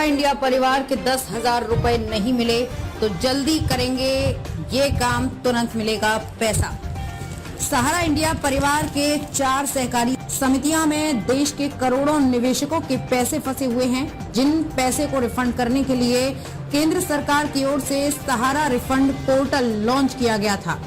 सहारा India परिवार के 10,000 रुपए नहीं मिले तो जल्दी करेंगे ये काम, तुरंत मिलेगा पैसा। सहारा इंडिया परिवार के 4 सहकारी समितियां में देश के करोड़ों निवेशकों के पैसे फंसे हुए हैं, जिन पैसे को रिफंड करने के लिए केंद्र सरकार की ओर से सहारा रिफंड पोर्टल लॉन्च किया गया था,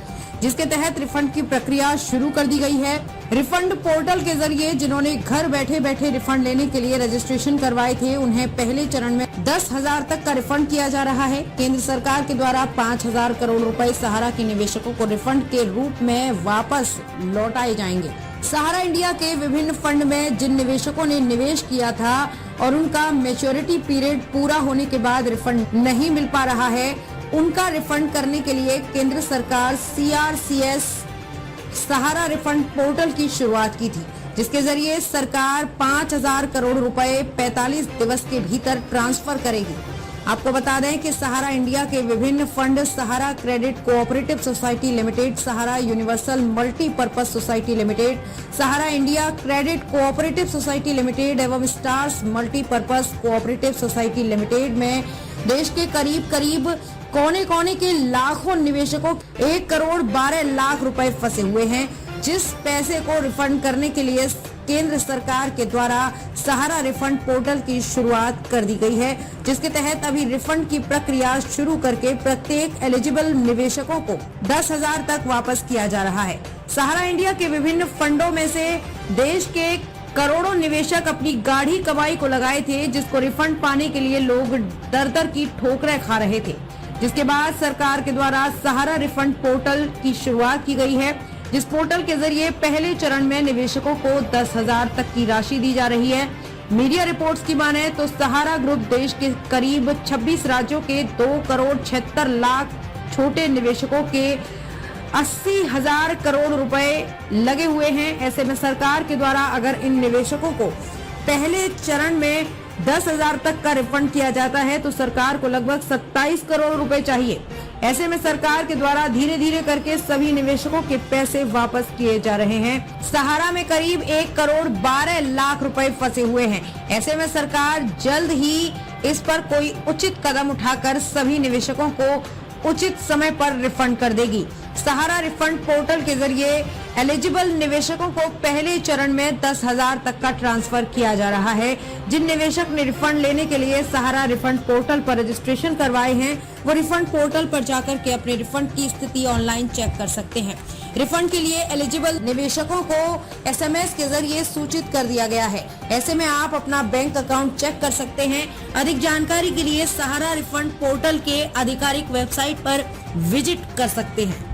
जिसके तहत रिफंड की प्रक्रिया शुरू कर दी गई है। रिफंड पोर्टल के जरिए जिन्होंने घर बैठे बैठे रिफंड लेने के लिए रजिस्ट्रेशन करवाए थे, उन्हें पहले चरण में 10,000 तक का रिफंड किया जा रहा है। केंद्र सरकार के द्वारा 5,000 करोड़ रुपए सहारा के निवेशकों को रिफंड के रूप में वापस लौटाए जाएंगे। सहारा इंडिया के विभिन्न फंड में जिन निवेशकों ने निवेश किया था और उनका मैच्योरिटी पीरियड पूरा होने के बाद रिफंड नहीं मिल पा रहा है, उनका रिफंड करने के लिए केंद्र सरकार CRCS सहारा रिफंड पोर्टल की शुरुआत की थी, जिसके जरिए सरकार 5,000 करोड़ रुपए 45 दिवस के भीतर ट्रांसफर करेगी। आपको बता दें कि सहारा इंडिया के विभिन्न fund Sahara credit cooperative society limited, Sahara universal multipurpose society limited, Sahara India credit cooperative society limited एवं stars multipurpose cooperative society limited में देश के करीब कोने कोने के लाखों निवेशकों 1 करोड़ 12 लाख रुपए फंसे हुए हैं, जिस पैसे को रिफंड करने के लिए केंद्र सरकार के द्वारा सहारा रिफंड पोर्टल की शुरुआत कर दी गई है, जिसके तहत अभी रिफंड की प्रक्रिया शुरू करके प्रत्येक एलिजिबल निवेशकों को 10,000 तक वापस किया जा रहा है। सहारा इंडिया के विभिन्न फंडों में से देश के करोड़ों निवेशक अपनी गाढ़ी कमाई को लगाए थे, जिसको रिफंड पाने के लिए लोग दर की ठोकरें खा रहे थे, जिसके बाद सरकार के द्वारा सहारा रिफंड पोर्टल की शुरुआत की गई है, जिस पोर्टल के जरिए पहले चरण में निवेशकों को 10,000 तक की राशि दी जा रही है। मीडिया रिपोर्ट्स की माने तो सहारा ग्रुप देश के करीब 26 राज्यों के 2 करोड़ 76 लाख छोटे निवेशकों के 80,000 करोड़ रुपए लगे हुए हैं। ऐसे में सरकार के द्वारा अगर इन निवेशकों को पहले चरण में 10,000 तक का रिफंड किया जाता है तो सरकार को लगभग 27 करोड़ रुपए चाहिए। ऐसे में सरकार के द्वारा धीरे धीरे करके सभी निवेशकों के पैसे वापस किए जा रहे हैं। सहारा में करीब 1 करोड़ 12 लाख रुपए फंसे हुए हैं। ऐसे में सरकार जल्द ही इस पर कोई उचित कदम उठाकर सभी निवेशकों को उचित समय पर रिफंड कर देगी। सहारा रिफंड पोर्टल के जरिए एलिजिबल निवेशकों को पहले चरण में 10,000 तक का ट्रांसफर किया जा रहा है। जिन निवेशक ने रिफंड लेने के लिए सहारा रिफंड पोर्टल पर रजिस्ट्रेशन करवाए हैं, वो रिफंड पोर्टल पर जाकर के अपने रिफंड की स्थिति ऑनलाइन चेक कर सकते हैं। रिफंड के लिए एलिजिबल निवेशकों को SMS के जरिए सूचित कर दिया गया है। ऐसे में आप अपना बैंक अकाउंट चेक कर सकते हैं। अधिक जानकारी के लिए सहारा रिफंड पोर्टल के आधिकारिक वेबसाइट पर विजिट कर सकते हैं।